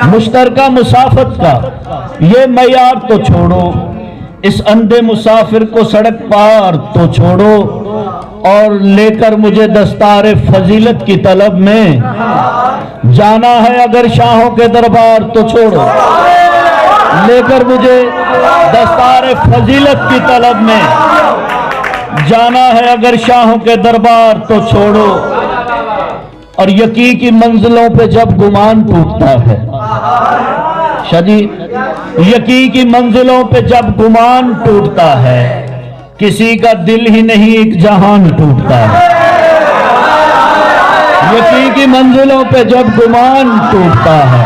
मुश्तरका मुसाफत का ये मयार तो छोड़ो, इस अंधे मुसाफिर को सड़क पार तो छोड़ो, और लेकर मुझे दस्तारे फजीलत की तलब में जाना है अगर शाहों के दरबार तो छोड़ो। लेकर मुझे दस्तारे फजीलत की तलब में जाना है अगर शाहों के दरबार तो छोड़ो। और यकीन की मंजिलों पे जब गुमान टूटता है, शादी यकीन की मंजिलों पे जब गुमान टूटता है, किसी का दिल ही नहीं एक जहान टूटता है। यकीन की मंजिलों पे जब गुमान टूटता है,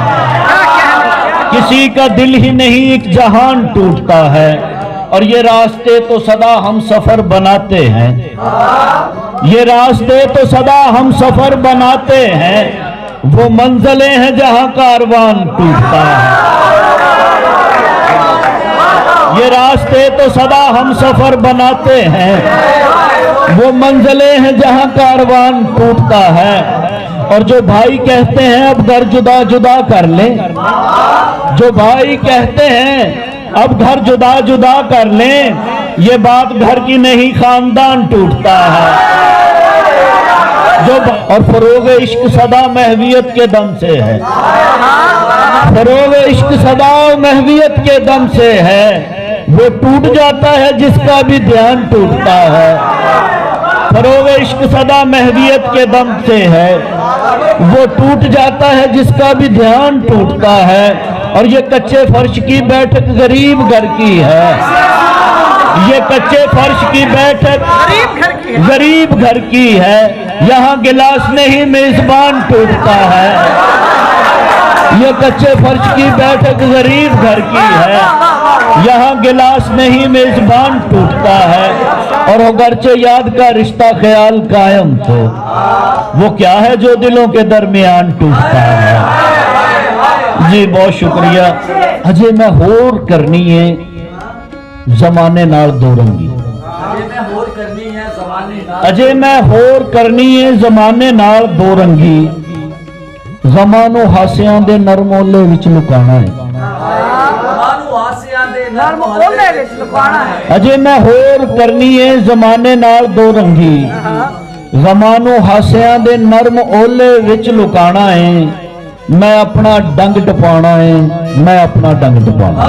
किसी का दिल ही नहीं एक जहान टूटता है। और ये रास्ते तो सदा हम सफर बनाते हैं, ये रास्ते तो सदा हम सफर बनाते हैं, वो मंजिलें हैं जहां कारवान टूटता है। ये रास्ते तो सदा हम सफर बनाते हैं, वो मंजिलें हैं जहां कारवान टूटता है। और जो भाई कहते हैं अब घर जुदा जुदा कर ले, जो भाई कहते हैं अब घर जुदा जुदा कर लें, ये बात घर की नहीं खानदान टूटता है। जो और फरोग इश्क सदा महवियत के दम से है, फरोग इश्क सदा महवियत के दम से है, वो टूट जाता है जिसका भी ध्यान टूटता है। फरोग इश्क सदा महवियत के दम से है, वो टूट जाता है जिसका भी ध्यान टूटता है। और ये कच्चे फर्श की बैठक गरीब घर की है, ये कच्चे फर्श की बैठक गरीब घर की है, यहाँ गिलास नहीं मेजबान टूटता है। ये कच्चे फर्श की बैठक गरीब घर की है, यहाँ गिलास नहीं मेजबान टूटता है। और अगरचे याद का रिश्ता ख्याल कायम तो वो क्या है जो दिलों के दरमियान टूटता है। जी बहुत शुक्रिया। अजय मैं होर करनी है जमाने नाल दो रंगी, अजय मैं होर करनी है जमाने नाल दो रंगी, ज़मानो हासियां दे नरमोले विच लुकाना है। अजय मैं होर करनी है जमाने नाल दो रंगी, ज़मानो हासियां दे नरम ओले विच लुकाना है। मैं अपना डंग टपाना है, मैं अपना डंग टपाना।